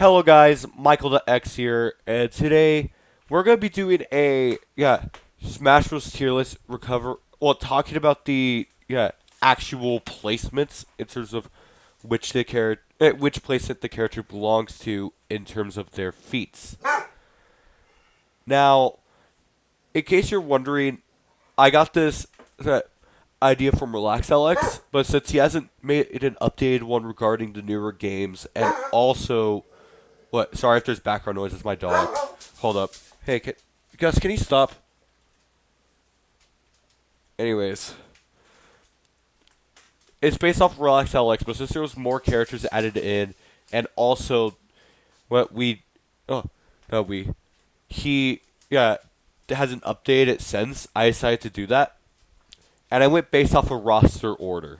Hello guys, Michael the X here, and today we're gonna be doing a Smash Bros tier list talking about the actual placements in terms of which placement the character belongs to in terms of their feats. Now, in case you're wondering, I got this idea from RelaxLX, but since he hasn't made an updated one regarding the newer games, and also what? Sorry if there's background noise. It's my dog. Hold up. Hey, Gus, can you stop? Anyways, it's based off Relax LX, but since there was more characters added in, and also what we, oh, no we, he hasn't updated it since. I decided to do that, and I went based off a roster order.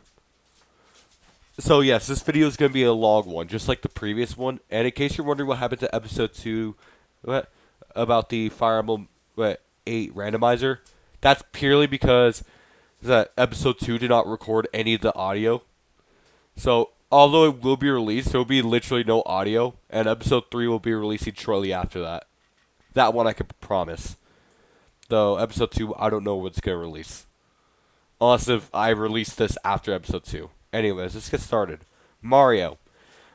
So yes, this video is gonna be a long one, just like the previous one. And in case you're wondering what happened to episode 2, what about the Fire Emblem 8 randomizer, that's purely because that episode 2 did not record any of the audio. So although it will be released, there will be literally no audio, and episode 3 will be releasing shortly after that. That one I can promise. Though episode 2, I don't know when it's gonna release, unless if I release this after episode 2. Anyways, let's get started. Mario.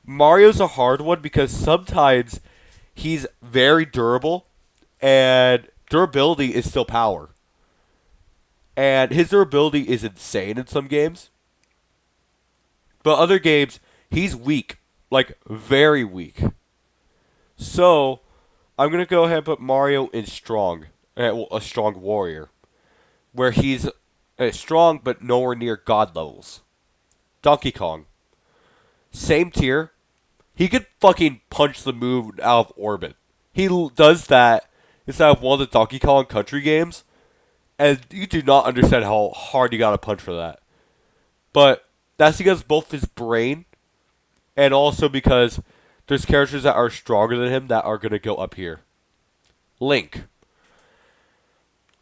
Mario's a hard one because sometimes he's very durable, and durability is still power. And his durability is insane in some games. But other games, he's weak. Like, very weak. So, I'm going to go ahead and put Mario in strong. A strong warrior. Where he's strong, but nowhere near god levels. Donkey Kong. Same tier. He could fucking punch the move out of orbit. He does that inside of one of the Donkey Kong Country games, and you do not understand how hard you gotta punch for that. But that's because both his brain, and also because there's characters that are stronger than him that are gonna go up here. Link.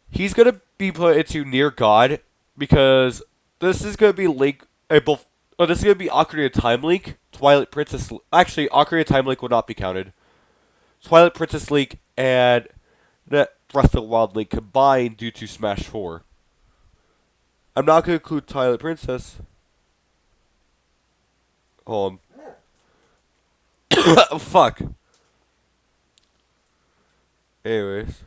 He's gonna be put into near God because this is gonna be Link. This is gonna be Ocarina of Time Link, Twilight Princess. Actually, Ocarina of Time Link will not be counted. Twilight Princess Link and that Breath of the Wild Link combined due to Smash 4. I'm not gonna include Twilight Princess. Hold on. Fuck. Anyways.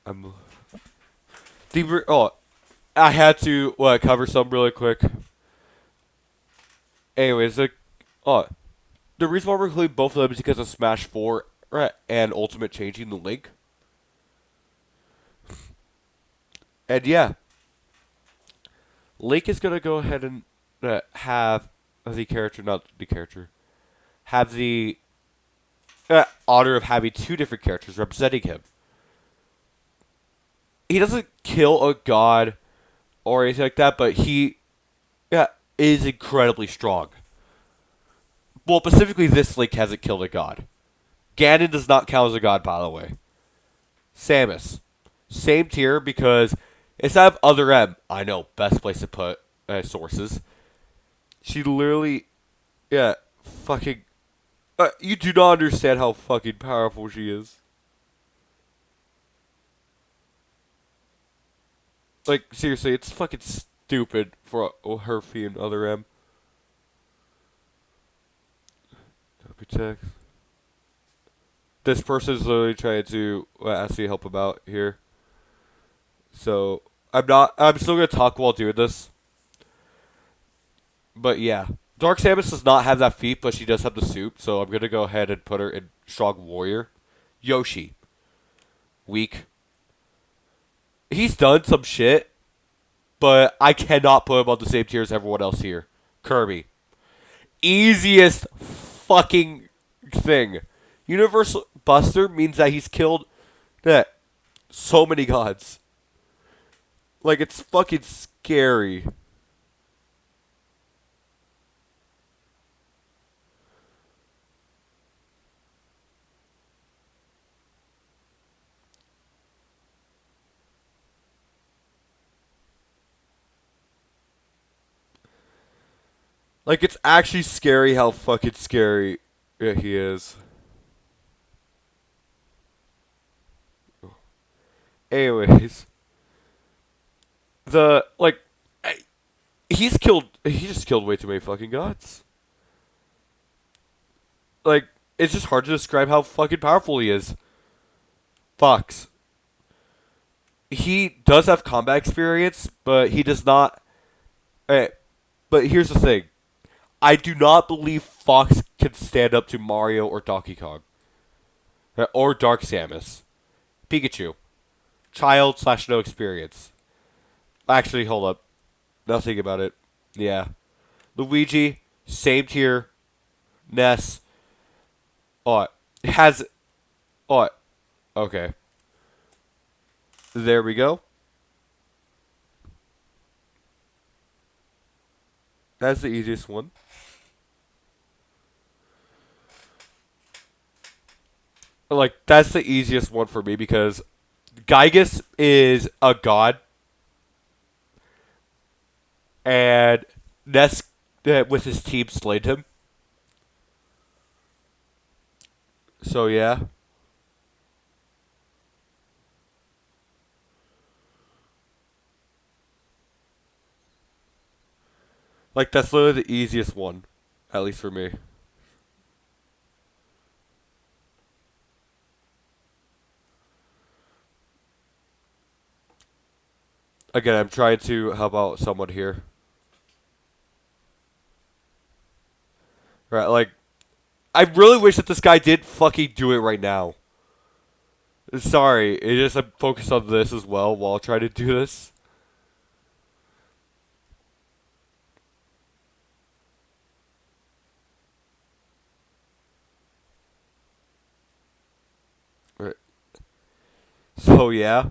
I'm deeper. Oh, I had to cover some really quick. Anyways, the reason why we're including both of them is because of Smash 4 and Ultimate changing the link. And yeah, Link is gonna go ahead and have have the honor of having two different characters representing him. He doesn't kill a god or anything like that, but he is incredibly strong. Well, specifically, this Link hasn't killed a god. Ganon does not count as a god, by the way. Samus. Same tier because instead of Other M, I know, best place to put sources. She literally, fucking. You do not understand how fucking powerful she is. Like, seriously, it's fucking stupid for her being Other M. Copy text. This person is literally trying to ask me to help him out here. So, I'm still going to talk while doing this. But yeah. Dark Samus does not have that feat, but she does have the suit. So I'm going to go ahead and put her in Strong Warrior. Yoshi. Weak. He's done some shit, but I cannot put him on the same tier as everyone else here. Kirby. Easiest fucking thing. Universal Buster means that he's killed so many gods. Like, it's fucking scary. Like, it's actually scary how fucking scary he is. Anyways, the like, he just killed way too many fucking gods. Like, it's just hard to describe how fucking powerful he is. Fox. He does have combat experience, but he does not. eh, But here's the thing: I do not believe Fox can stand up to Mario or Donkey Kong or Dark Samus. Pikachu, child slash no experience. Actually, hold up. Now think about it. Yeah, Luigi, same tier. Ness. Oh, has. Oh, okay. There we go. That's the easiest one. Like, that's the easiest one for me because Gygus is a god, and Ness, with his team, slayed him. So, yeah. Like, that's literally the easiest one, at least for me. Again, I'm trying to help out someone here. Right, like, I really wish that this guy did fucking do it right now. Sorry, it's just I'm focused on this as well while trying to do this. Right. So, yeah.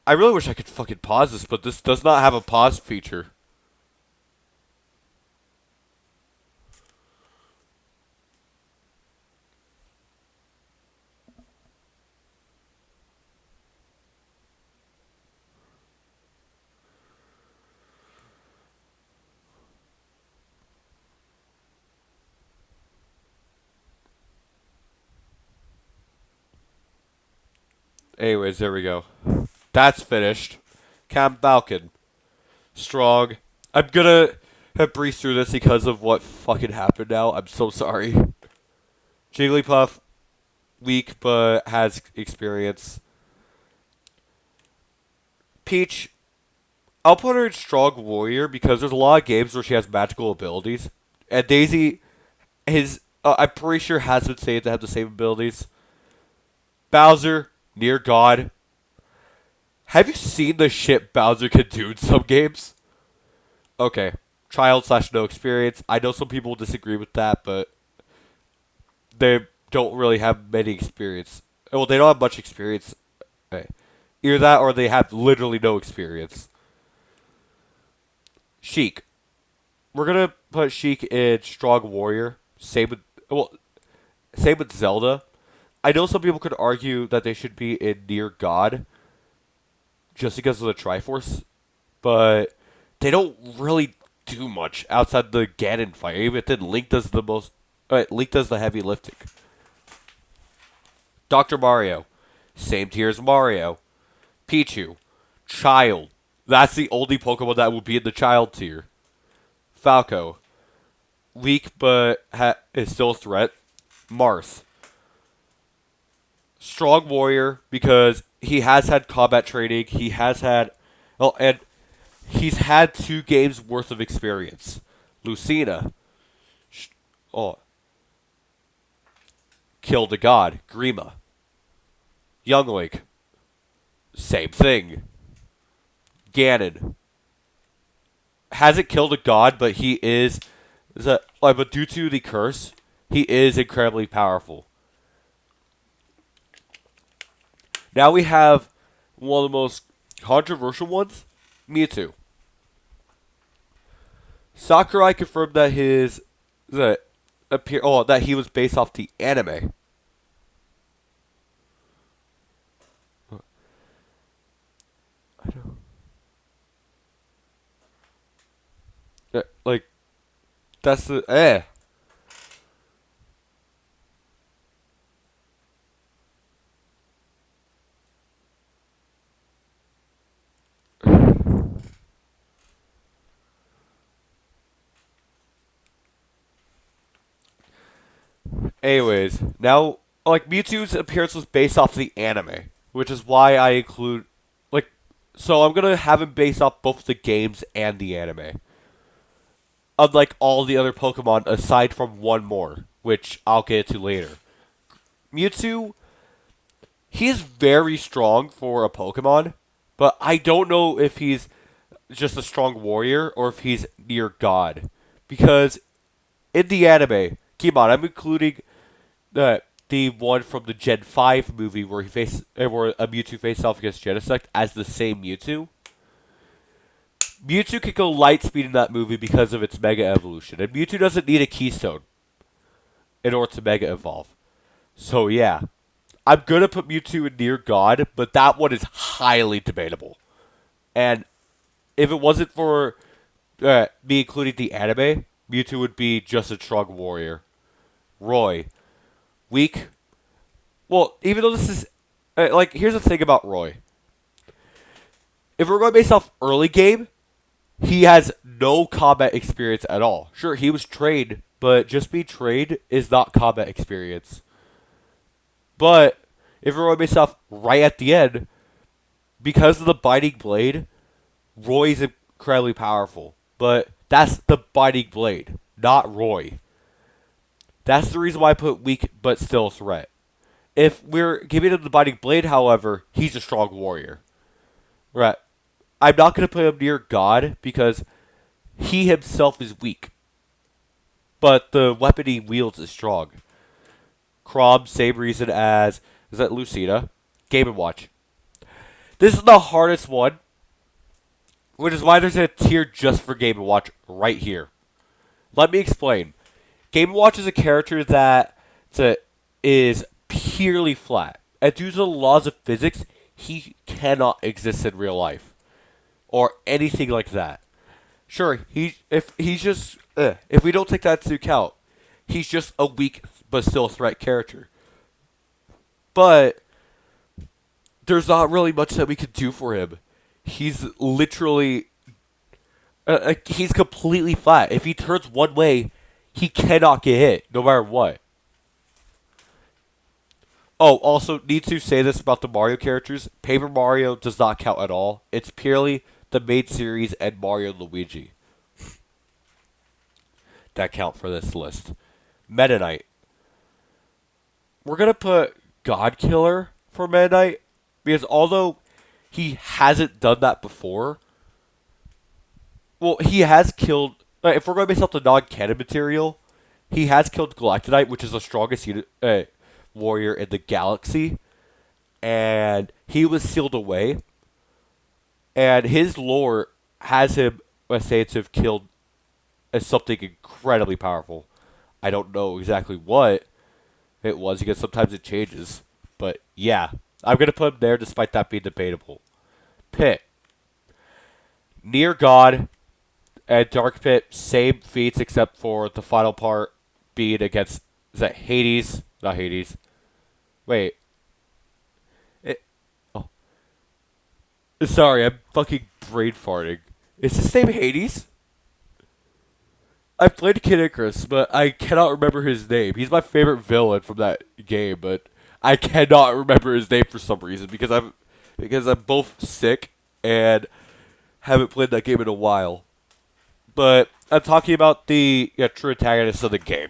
I really wish I could fucking pause this, but this does not have a pause feature. Anyways, there we go. That's finished. Cam Falcon. Strong. I'm gonna have breezed through this because of what fucking happened now. I'm so sorry. Jigglypuff, weak but has experience. Peach, I'll put her in Strong Warrior because there's a lot of games where she has magical abilities. And Daisy, I'm pretty sure has been said to have the same abilities. Bowser, near God. Have you seen the shit Bowser can do in some games? Okay. Child slash no experience. I know some people disagree with that, but they don't really have many experience. Well, they don't have much experience. Okay. Either that or they have literally no experience. Sheik. We're gonna put Sheik in Strong Warrior. Same with Zelda. I know some people could argue that they should be in Near God just because of the Triforce, but they don't really do much outside the Ganon fight. Even then, Link does the most. Link does the heavy lifting. Dr. Mario, same tier as Mario. Pichu, Child. That's the only Pokemon that would be in the Child tier. Falco, weak but is still a threat. Marth, Strong Warrior because he has had combat training. He has had, well, and he's had 2 games worth of experience. Lucina, oh, killed a god. Grima, Young Link, same thing. Ganon hasn't killed a god, but he but due to the curse, he is incredibly powerful. Now we have one of the most controversial ones, Mewtwo. Sakurai confirmed that that he was based off the anime. That's the eh. Anyways, now like Mewtwo's appearance was based off the anime, which is why I include like so I'm gonna have him based off both the games and the anime. Unlike all the other Pokemon aside from one more, which I'll get to later. Mewtwo, he's very strong for a Pokemon, but I don't know if he's just a strong warrior or if he's near God. Because in the anime, keep in mind, I'm including the one from the Gen 5 movie where where a Mewtwo faced off against Genesect as the same Mewtwo. Mewtwo could go light speed in that movie because of its Mega Evolution, and Mewtwo doesn't need a Keystone in order to Mega Evolve. So yeah, I'm gonna put Mewtwo in near God, but that one is highly debatable. And if it wasn't for me including the anime, Mewtwo would be just a strong warrior. Roy, weak. Well, even though this is like, here's the thing about Roy. If we're going based off early game, he has no combat experience at all. Sure, he was trained, but just being trained is not combat experience. But if we're going based off right at the end, because of the Biting Blade, Roy's incredibly powerful. But that's the Biting Blade, not Roy. That's the reason why I put weak but still a threat. If we're giving him the Biting Blade, however, he's a strong warrior. Right. I'm not going to put him near God because he himself is weak. But the weapon he wields is strong. Krom, same reason as, is that Lucina? Game & Watch. This is the hardest one, which is why there's a tier just for Game & Watch right here. Let me explain. Game & Watch is a character that is purely flat. And due to the laws of physics, he cannot exist in real life. Or anything like that. Sure, if we don't take that into account, he's just a weak but still a threat character. But there's not really much that we can do for him. He's literally he's completely flat. If he turns one way, he cannot get hit, no matter what. Oh, also, need to say this about the Mario characters. Paper Mario does not count at all. It's purely the main series and Mario and Luigi that count for this list. Meta Knight. We're going to put God Killer for Meta Knight, because although he hasn't done that before, well, he has killed, if we're going to base off the non-canon material, he has killed Galactonite, which is the strongest warrior in the galaxy, and he was sealed away, and his lore has him, let's say, to have killed something incredibly powerful. I don't know exactly what it was, because sometimes it changes, but yeah, I'm going to put him there despite that being debatable. Pit. Near God and Dark Pit, same feats except for the final part being against, is that Hades? Not Hades. Wait. Oh. Sorry, I'm fucking brain farting. Is his name Hades? I played Kid Icarus, but I cannot remember his name. He's my favorite villain from that game, but I cannot remember his name for some reason because I'm both sick and haven't played that game in a while. But I'm talking about the true antagonist of the game.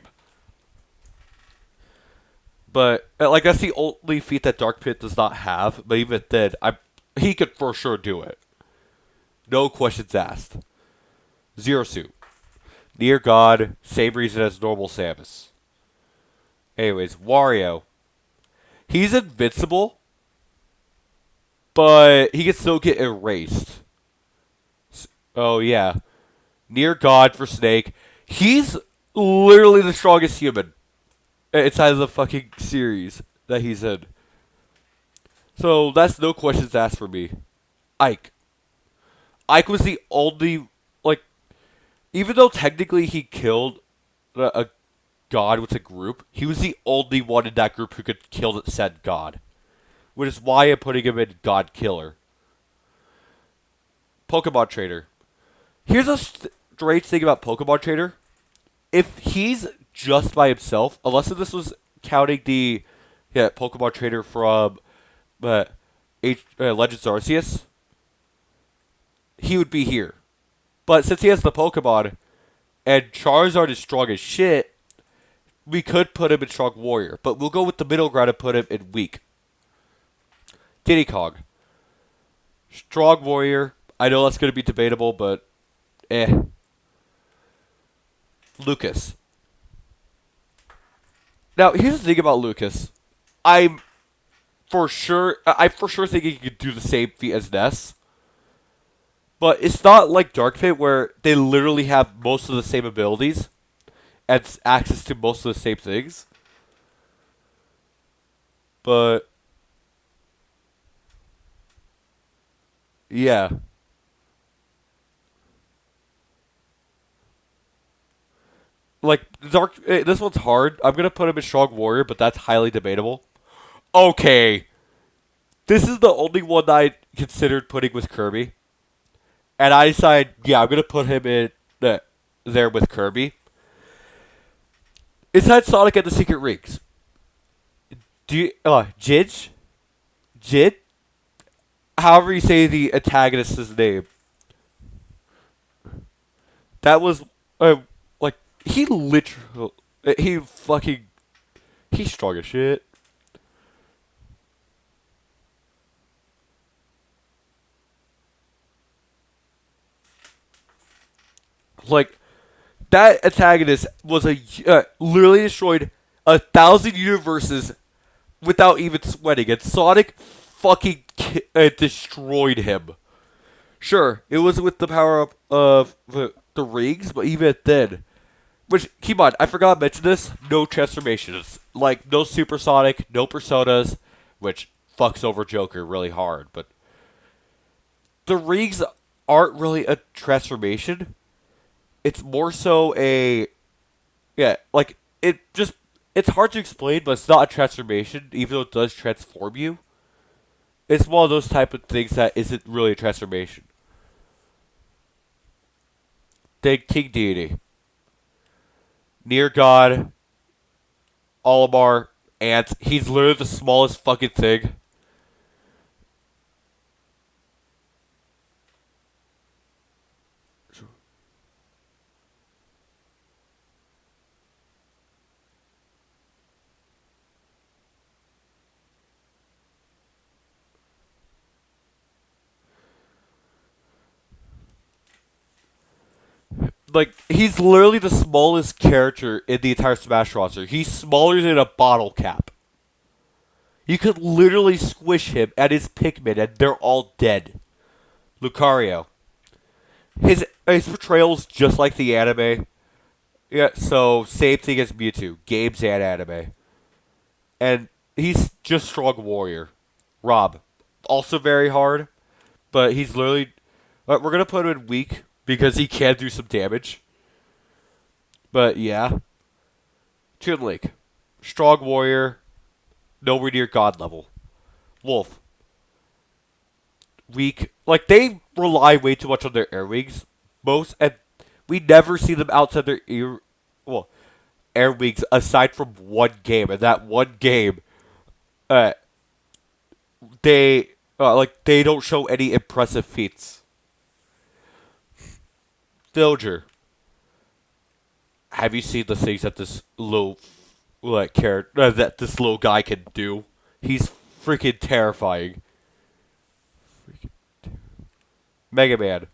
But like, that's the only feat that Dark Pit does not have. But even then, he could for sure do it. No questions asked. Zero Suit. Near God, same reason as normal Samus. Anyways, Wario. He's invincible, but he can still get erased. Oh, yeah. Near God for Snake. He's literally the strongest human inside of the fucking series that he's in. So that's no questions asked for me. Ike. Ike was the only, like, even though technically he killed a god with a group, he was the only one in that group who could kill said god. Which is why I'm putting him in God Killer. Pokemon Trainer. Here's a strange thing about Pokemon Trainer. If he's just by himself, unless this was counting the Pokemon Trainer from Legends Arceus, he would be here. But since he has the Pokemon, and Charizard is strong as shit, we could put him in Strong Warrior. But we'll go with the middle ground and put him in Weak. Diddy Kong. Strong Warrior. I know that's going to be debatable, but Lucas. Now, here's the thing about Lucas. I for sure think he could do the same feat as Ness. But it's not like Dark Pit where they literally have most of the same abilities and access to most of the same things. But yeah. Like, this one's hard. I'm going to put him in Strong Warrior, but that's highly debatable. Okay. This is the only one that I considered putting with Kirby. And I decided, yeah, I'm going to put him in there with Kirby. Inside Sonic and the Secret Rings. Jid? However you say the antagonist's name. That was, he literally, he's strong as shit. Like, that antagonist was literally destroyed 1,000 universes without even sweating, and Sonic fucking destroyed him. Sure, it was with the power up of the rings, but even then, which, keep in mind, I forgot to mention this, no transformations. Like, no Supersonic, no Personas, which fucks over Joker really hard, but the rings aren't really a transformation. It's more so it's hard to explain, but it's not a transformation, even though it does transform you. It's one of those type of things that isn't really a transformation. Then King Deity. Near God, Olimar, Ant. He's literally the smallest fucking thing. Like, he's literally the smallest character in the entire Smash roster. He's smaller than a bottle cap. You could literally squish him at his Pikmin and they're all dead. Lucario. His portrayal's just like the anime. Yeah, so same thing as Mewtwo. Games and anime. And he's just Strong Warrior. Rob. Also very hard. But he's literally... we're going to put him in Weak because he can do some damage. But yeah. Toon Link. Strong Warrior. Nowhere near God level. Wolf. Weak. Like, they rely way too much on their air wings. And we never see them outside their air wings aside from one game. And that one game, they don't show any impressive feats. Villager. Have you seen the things that this little that this little guy can do? He's freaking terrifying. Mega Man.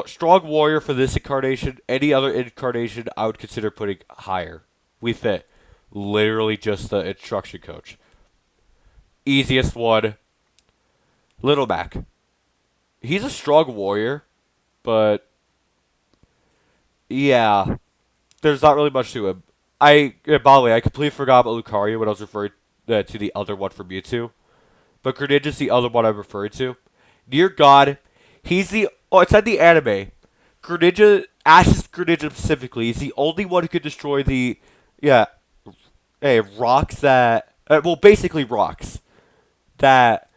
Strong Warrior for this incarnation. Any other incarnation I would consider putting higher. We fit. Literally just the instruction coach. Easiest one. Little Mac. He's a strong warrior, but yeah, there's not really much to him. By the way, I completely forgot about Lucario when I was referring to the other one from Mewtwo. But Greninja's the other one I'm referring to. Near God, he's the... Oh, it's at the anime. Greninja Ash's Greninja specifically is the only one who could destroy the, yeah, rocks that, well, basically rocks that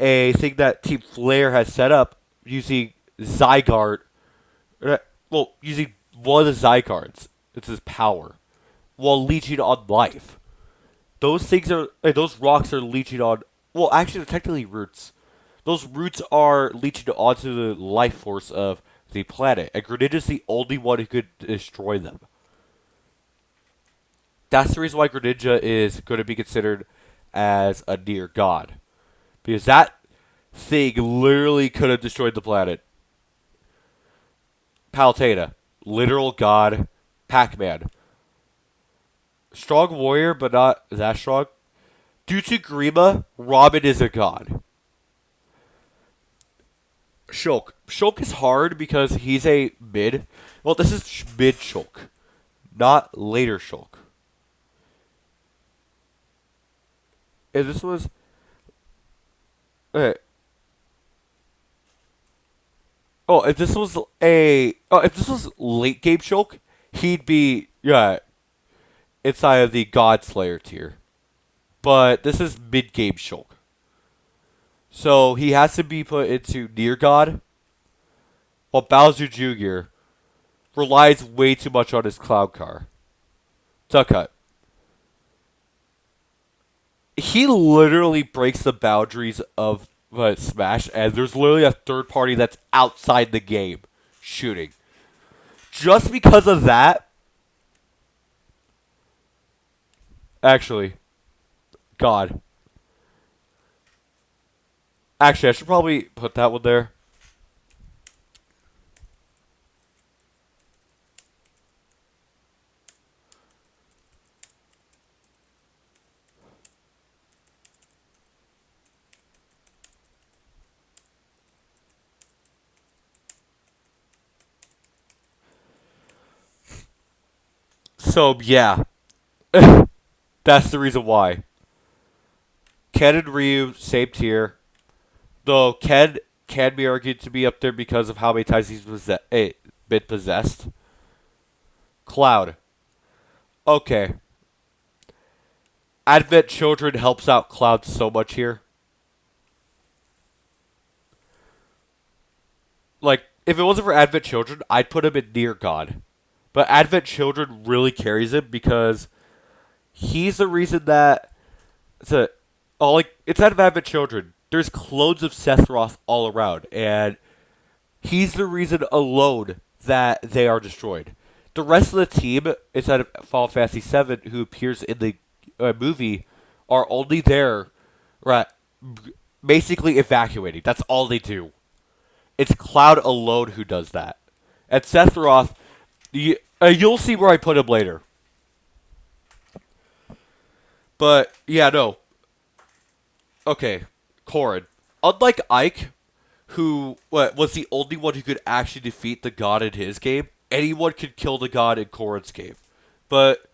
a thing that Team Flare has set up using Zygarde, using one of the Zygardes. It's his power, while leeching on life. Those rocks are leeching on. Well, actually, they're technically roots. Those roots are leeching onto the life force of the planet, and Greninja's the only one who could destroy them. That's the reason why Greninja is going to be considered as a near god, because that thing literally could have destroyed the planet. Palutena, literal god. Pac-Man, strong warrior, but not that strong. Due to Grima, Robin is a god. Shulk is hard because he's a mid. Well, this is mid Shulk, not later Shulk. If this was, okay. If this was late game Shulk, he'd be inside of the God Slayer tier. But this is mid game Shulk, so he has to be put into near God. While Bowser Jr. relies way too much on his Cloud Car. Duck Hunt. He literally breaks the boundaries of Smash, and there's literally a third party that's outside the game shooting. Just because of that, actually, God. Actually, I should probably put that one there. So, yeah. That's the reason why. Ken and Ryu, same tier. Though Ken can be argued to be up there because of how many times he's been possessed. Cloud. Okay. Advent Children helps out Cloud so much here. Like, if it wasn't for Advent Children, I'd put him in near God. But Advent Children really carries him because he's the reason that it's out of Advent Children. There's clones of Sephiroth all around, and he's the reason alone that they are destroyed. The rest of the team inside of Final Fantasy VII, who appears in the movie, are only there, right? Basically evacuating. That's all they do. It's Cloud alone who does that. And Sephiroth, you'll see where I put him later. But yeah, no. Okay, Corrin. Unlike Ike, who was the only one who could actually defeat the god in his game, anyone could kill the god in Corrin's game. But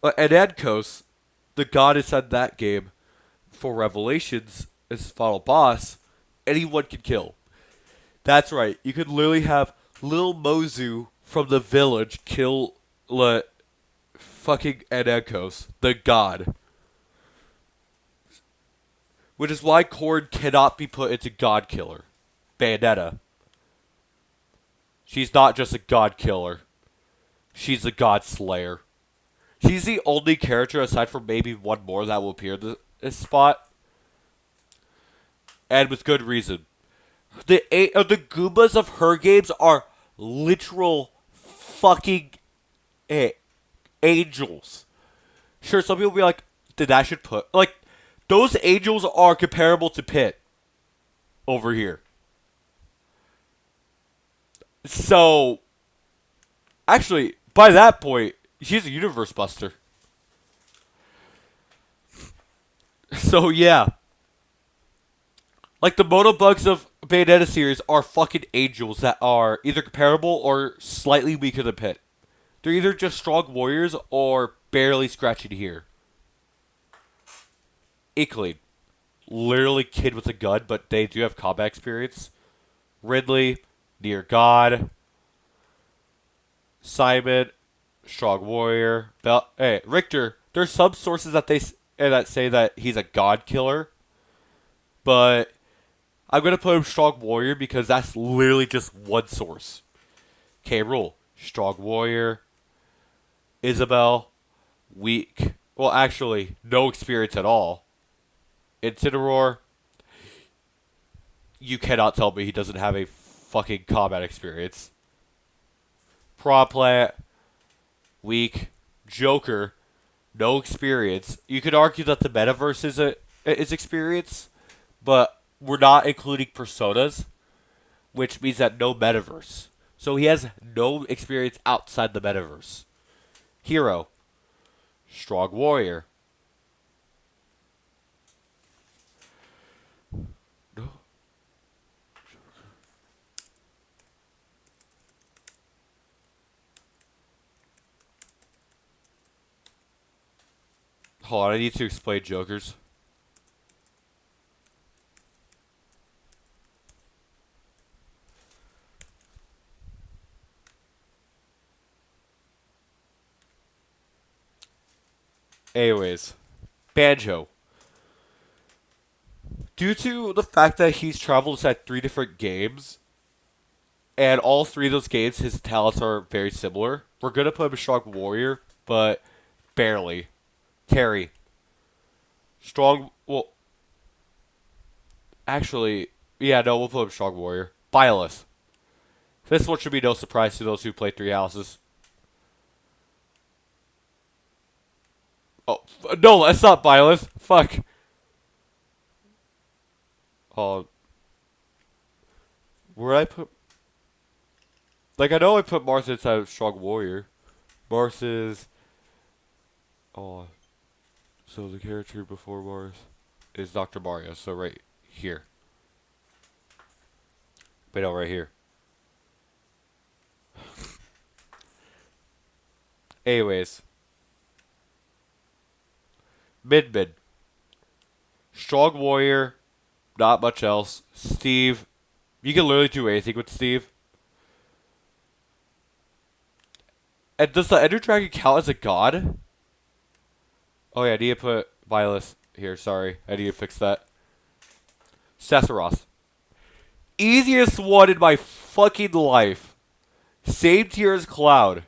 and Adkos, the god inside that game, for Revelations, as final boss, anyone can kill. That's right. You could literally have Lil Mozu from the village kill fucking Adkos, the god. Which is why Corrin cannot be put into God Killer. Bayonetta. She's not just a God Killer. She's a God Slayer. She's the only character, aside from maybe one more, that will appear in this spot. And with good reason. The Goombas of her games are literal fucking angels. Sure, some people will be like, then that should put... Like, those angels are comparable to Pit over here. So, actually, by that point, she's a universe buster. So, yeah. Like, the Motobugs of Bayonetta series are fucking angels that are either comparable or slightly weaker than Pit. They're either just strong warriors or barely scratching here. Ickling. Literally kid with a gun, but they do have combat experience. Ridley, near God. Simon, strong warrior. Hey, Richter. There's some sources that say that he's a god killer, but I'm gonna put him strong warrior because that's literally just one source. K. Rool, strong warrior. Isabel, weak. Well, actually, no experience at all. Incineroar, you cannot tell me he doesn't have a fucking combat experience. Proplat, weak. Joker, no experience. You could argue that the metaverse is experience, but we're not including personas, which means that no metaverse. So he has no experience outside the metaverse. Hero, strong warrior. Hold on, I need to explain Jokers. Anyways, Banjo. Due to the fact that he's traveled inside 3 different games, and all 3 of those games, his talents are very similar, we're going to put him a strong warrior, but barely. Terry. Strong, well, actually, yeah, no, we'll put him strong warrior. Byleth. This one should be no surprise to those who play 3 houses. Oh, no, that's not Byleth. Fuck. Where I put... Like, I know I put Martha inside of strong warrior. Martha's... Oh... So the character before Mars is Dr. Mario, so right here. Wait, no, right here. Anyways. Mid. Strong warrior, not much else. Steve, you can literally do anything with Steve. And does the Ender Dragon count as a god? Oh yeah, I need to put Byleth here, sorry. I need to fix that. Sephiroth. Easiest one in my fucking life. Same tier as Cloud.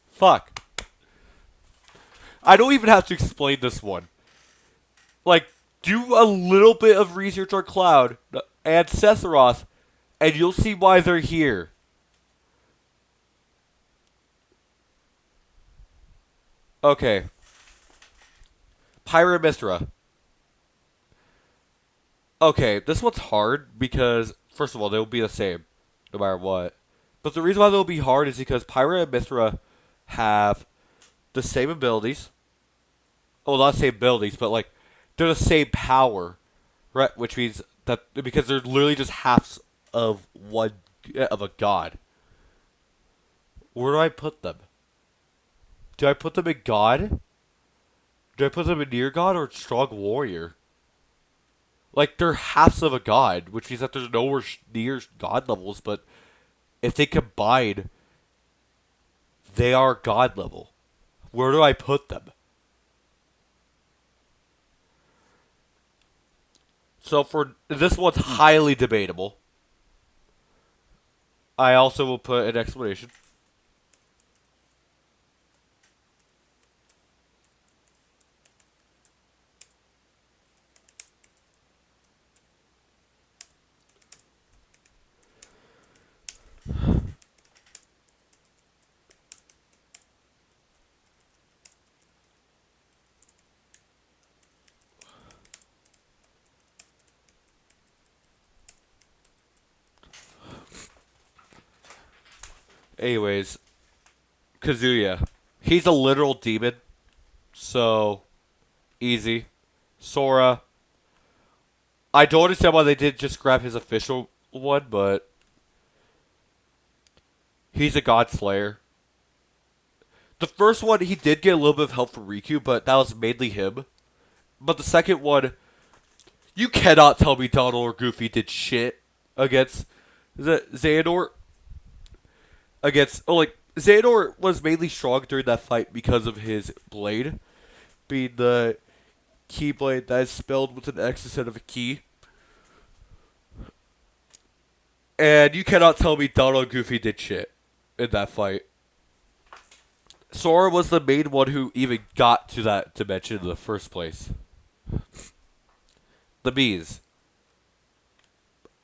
Fuck. I don't even have to explain this one. Like, do a little bit of research on Cloud and Sephiroth, and you'll see why they're here. Okay. Pyruvistra. Okay, this one's hard because, first of all, they'll be the same, no matter what. But the reason why they'll be hard is because Pyra and Mithra have the same abilities. Well, not the same abilities, but, like, they're the same power. Right? Which means that, because they're literally just halves of one, of a god. Where do I put them? Do I put them in God? Do I put them in near God or strong warrior? Like, they're halves of a god, which means that there's nowhere near god levels, but if they combine, they are god level. Where do I put them? So for this one's highly debatable. I also will put an explanation. Anyways, Kazuya. He's a literal demon. So, easy. Sora. I don't understand why they didn't just grab his official one, but he's a god slayer. The first one, he did get a little bit of help from Riku, but that was mainly him. But the second one, you cannot tell me Donald or Goofy did shit against Xehanort against. Oh, like Xehanort was mainly strong during that fight because of his blade being the keyblade that is spelled with an X instead of a key. And you cannot tell me Donald Goofy did shit in that fight. Sora was the main one who even got to that dimension in the first place. The bees.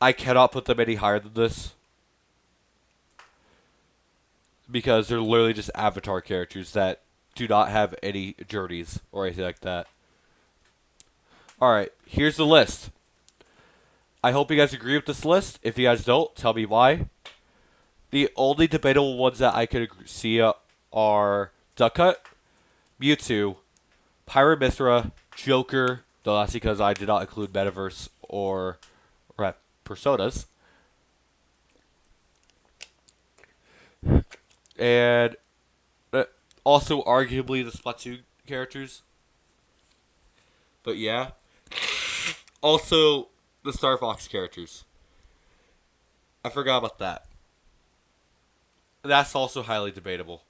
I cannot put them any higher than this. Because they're literally just avatar characters that do not have any journeys or anything like that. Alright, here's the list. I hope you guys agree with this list. If you guys don't, tell me why. The only debatable ones that I could see are Duckcut, Mewtwo, Pyruvistra, Joker, though that's because I did not include Metaverse or Personas. And also arguably the Splatoon characters. But yeah. Also the Star Fox characters. I forgot about that. That's also highly debatable.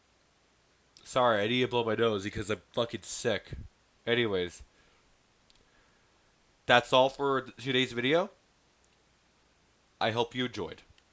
Sorry, I need to blow my nose because I'm fucking sick. Anyways. That's all for today's video. I hope you enjoyed.